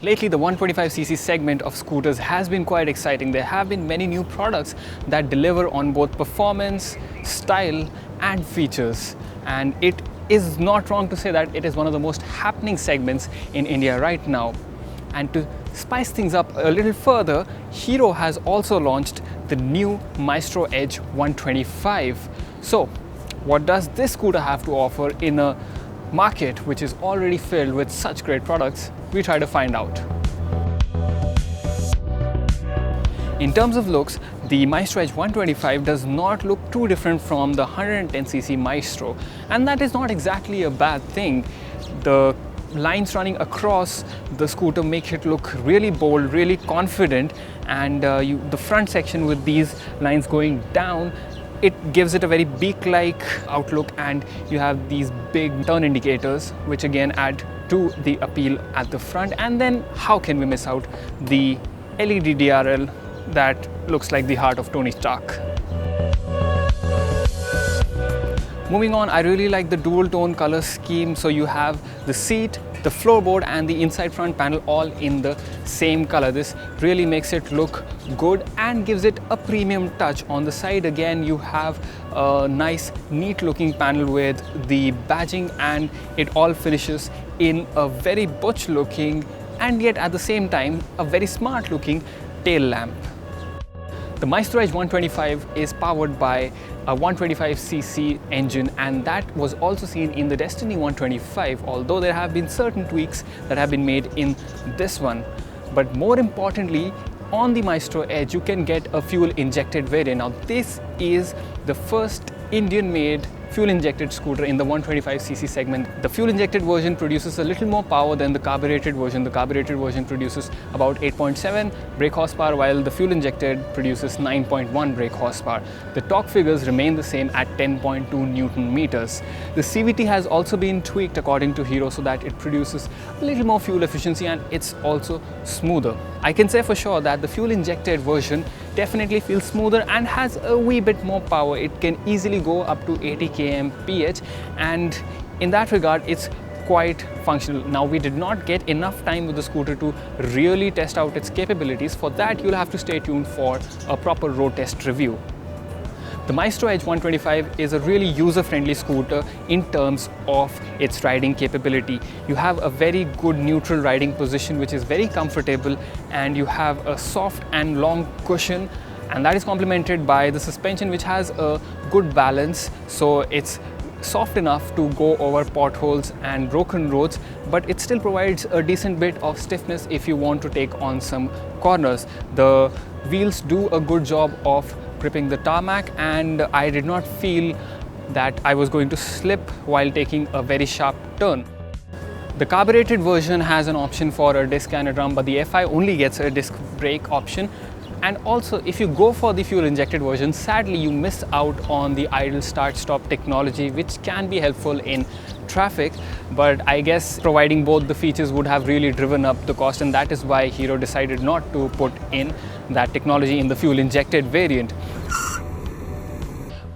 Lately, the 125cc segment of scooters has been quite exciting. There have been many new products that deliver on both performance, style, and features. And it is not wrong to say that it is one of the most happening segments in India right now. And to spice things up a little further, Hero has also launched the new Maestro Edge 125. So, what does this scooter have to offer in a market which is already filled with such great products? We try to find out. In terms of looks, the Maestro Edge 125 does not look too different from the 110cc Maestro, and that is not exactly a bad thing. The lines running across the scooter make it look really bold, really confident, and the front section with these lines going down, it gives it a very beak-like outlook, and you have these big turn indicators which again add to the appeal at the front. And then how can we miss out the LED DRL that looks like the heart of Tony Stark. Moving on, I really like the dual tone color scheme. So you have the seat, the floorboard and the inside front panel all in the same color. This really makes it look good and gives it a premium touch. On the side again, you have a nice neat looking panel with the badging, and it all finishes in a very butch looking and yet at the same time a very smart looking tail lamp. The Maestro Edge 125 is powered by a 125cc engine, and that was also seen in the Destiny 125, although there have been certain tweaks that have been made in this one. But more importantly, on the Maestro Edge you can get a fuel injected variant. Now this is the first Indian made fuel injected scooter in the 125cc segment. The fuel injected version produces a little more power than the carbureted version. The carbureted version produces about 8.7 brake horsepower, while the fuel injected produces 9.1 brake horsepower. The torque figures remain the same at 10.2 Newton meters. The CVT has also been tweaked according to Hero so that it produces a little more fuel efficiency, and it's also smoother. I can say for sure that the fuel injected version definitely feels smoother and has a wee bit more power. It can easily go up to 80 kmph, and in that regard it's quite functional. Now, we did not get enough time with the scooter to really test out its capabilities. For that you'll have to stay tuned for a proper road test review. The Maestro Edge 125 is a really user-friendly scooter in terms of its riding capability. You have a very good neutral riding position which is very comfortable, and you have a soft and long cushion, and that is complemented by the suspension which has a good balance. So it's soft enough to go over potholes and broken roads, but it still provides a decent bit of stiffness if you want to take on some corners. The wheels do a good job of gripping the tarmac, and I did not feel that I was going to slip while taking a very sharp turn. The carbureted version has an option for a disc and a drum, but the FI only gets a disc brake option. And also, if you go for the fuel injected version, sadly you miss out on the idle start stop technology, which can be helpful in traffic, but I guess providing both the features would have really driven up the cost, and that is why Hero decided not to put in that technology in the fuel injected variant.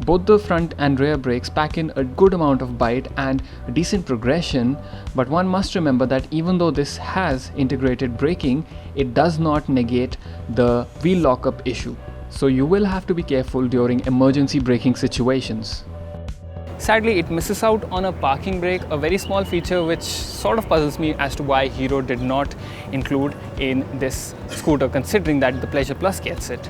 Both the front and rear brakes pack in a good amount of bite and a decent progression, but one must remember that even though this has integrated braking, it does not negate the wheel lockup issue. So you will have to be careful during emergency braking situations. Sadly, it misses out on a parking brake, a very small feature which sort of puzzles me as to why Hero did not include in this scooter, considering that the Pleasure Plus gets it.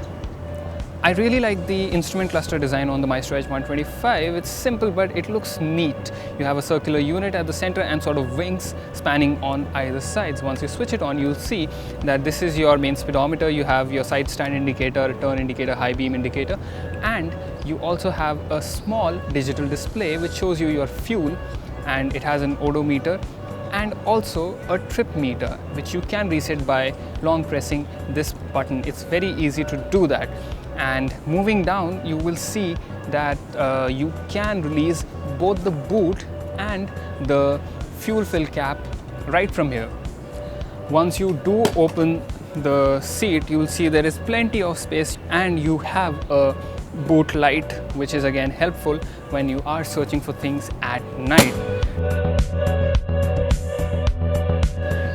I really like the instrument cluster design on the Maestro Edge 125. It's simple, but it looks neat. You have a circular unit at the center and sort of wings spanning on either sides. Once you switch it on, you'll see that this is your main speedometer. You have your side stand indicator, turn indicator, high beam indicator, and you also have a small digital display which shows you your fuel, and it has an odometer and also a trip meter, which you can reset by long pressing this button. It's very easy to do that. And moving down, you will see that you can release both the boot and the fuel fill cap right from here. Once you do open the seat, you will see there is plenty of space, and you have a boot light, which is again helpful when you are searching for things at night.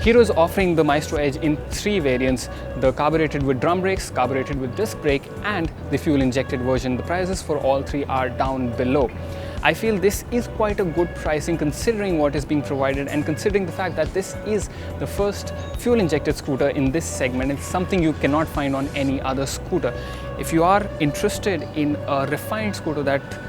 Hero is offering the Maestro Edge in 3 variants: the carbureted with drum brakes, carbureted with disc brake, and the fuel injected version. The prices for all 3 are down below. I feel this is quite a good pricing considering what is being provided, and considering the fact that this is the first fuel injected scooter in this segment. It's something you cannot find on any other scooter. If you are interested in a refined scooter that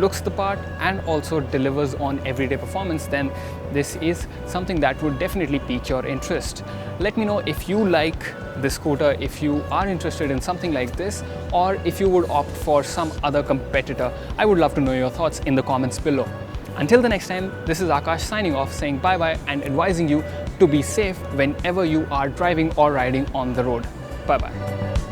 looks the part and also delivers on everyday performance, then this is something that would definitely pique your interest. Let me know if you like this scooter, if you are interested in something like this, or if you would opt for some other competitor. I would love to know your thoughts in the comments below. Until the next time, this is Aakash signing off, saying bye bye and advising you to be safe whenever you are driving or riding on the road. Bye bye.